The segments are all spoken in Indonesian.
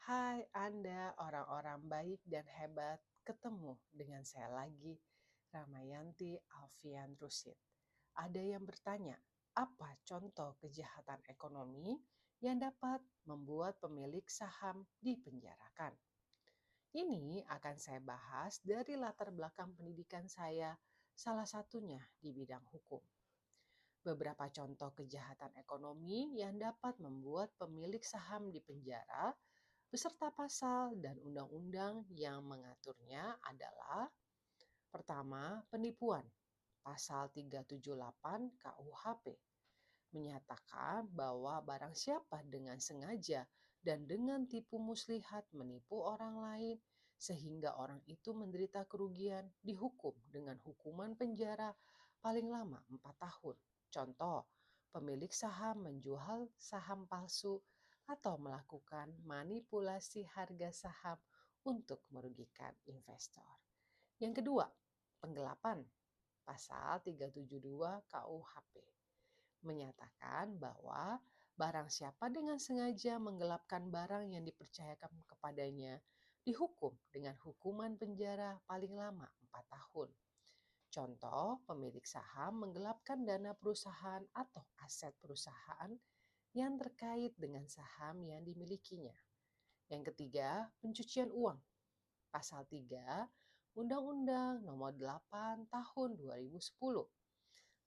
Hai Anda orang-orang baik dan hebat, ketemu dengan saya lagi, Ramayanti Alfian Rusid. Ada yang bertanya, apa contoh kejahatan ekonomi yang dapat membuat pemilik saham dipenjarakan? Ini akan saya bahas dari latar belakang pendidikan saya, salah satunya di bidang hukum. Beberapa contoh kejahatan ekonomi yang dapat membuat pemilik saham dipenjara beserta pasal dan undang-undang yang mengaturnya adalah: pertama, penipuan. Pasal 378 KUHP menyatakan bahwa barang siapa dengan sengaja dan dengan tipu muslihat menipu orang lain sehingga orang itu menderita kerugian dihukum dengan hukuman penjara paling lama 4 tahun. Contoh, pemilik saham menjual saham palsu atau melakukan manipulasi harga saham untuk merugikan investor. Yang kedua, penggelapan. Pasal 372 KUHP menyatakan bahwa barang siapa dengan sengaja menggelapkan barang yang dipercayakan kepadanya dihukum dengan hukuman penjara paling lama 4 tahun. Contoh, pemilik saham menggelapkan dana perusahaan atau aset perusahaan yang terkait dengan saham yang dimilikinya. Yang ketiga, pencucian uang. Pasal 3 Undang-Undang Nomor 8 Tahun 2010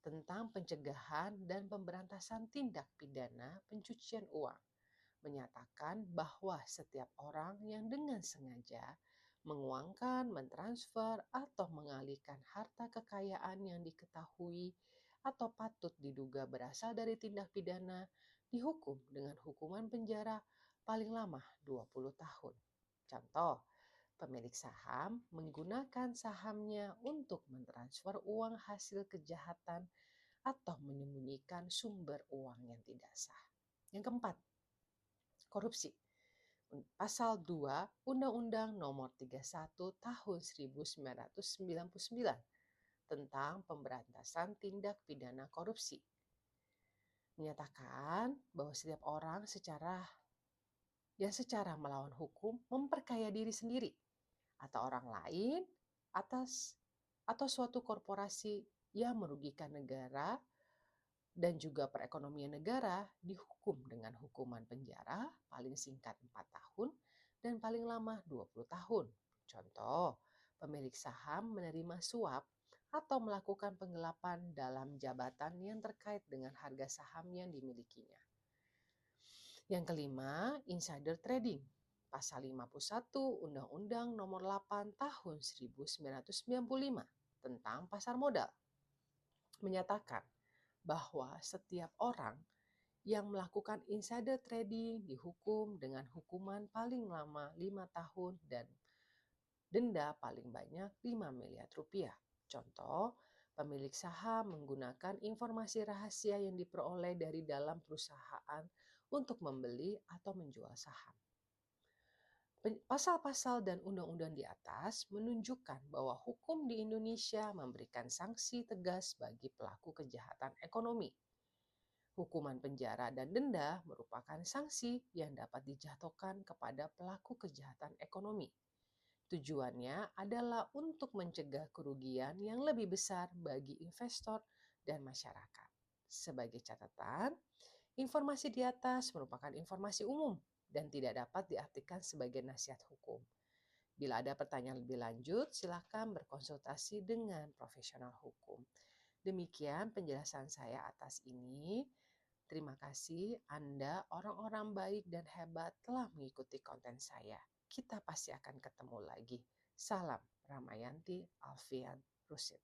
tentang pencegahan dan pemberantasan tindak pidana pencucian uang menyatakan bahwa setiap orang yang dengan sengaja menguangkan, mentransfer, atau mengalihkan harta kekayaan yang diketahui atau patut diduga berasal dari tindak pidana dihukum dengan hukuman penjara paling lama 20 tahun. Contoh, pemilik saham menggunakan sahamnya untuk mentransfer uang hasil kejahatan atau menyembunyikan sumber uang yang tidak sah. Yang keempat, korupsi. Pasal 2 Undang-Undang Nomor 31 Tahun 1999 tentang pemberantasan tindak pidana korupsi menyatakan bahwa setiap orang secara melawan hukum memperkaya diri sendiri atau orang lain atau suatu korporasi yang merugikan negara dan juga perekonomian negara dihukum dengan hukuman penjara paling singkat 4 tahun dan paling lama 20 tahun. Contoh, pemilik saham menerima suap atau melakukan penggelapan dalam jabatan yang terkait dengan harga saham yang dimilikinya. Yang kelima, insider trading. Pasal 51 Undang-Undang Nomor 8 Tahun 1995 tentang pasar modal menyatakan bahwa setiap orang yang melakukan insider trading dihukum dengan hukuman paling lama 5 tahun dan denda paling banyak 5 miliar rupiah. Contoh, pemilik saham menggunakan informasi rahasia yang diperoleh dari dalam perusahaan untuk membeli atau menjual saham. Pasal-pasal dan undang-undang di atas menunjukkan bahwa hukum di Indonesia memberikan sanksi tegas bagi pelaku kejahatan ekonomi. Hukuman penjara dan denda merupakan sanksi yang dapat dijatuhkan kepada pelaku kejahatan ekonomi. Tujuannya adalah untuk mencegah kerugian yang lebih besar bagi investor dan masyarakat. Sebagai catatan, informasi di atas merupakan informasi umum dan tidak dapat diartikan sebagai nasihat hukum. Bila ada pertanyaan lebih lanjut, silakan berkonsultasi dengan profesional hukum. Demikian penjelasan saya atas ini. Terima kasih Anda orang-orang baik dan hebat telah mengikuti konten saya. Kita pasti akan ketemu lagi. Salam Ramayanti Alfian Rusid.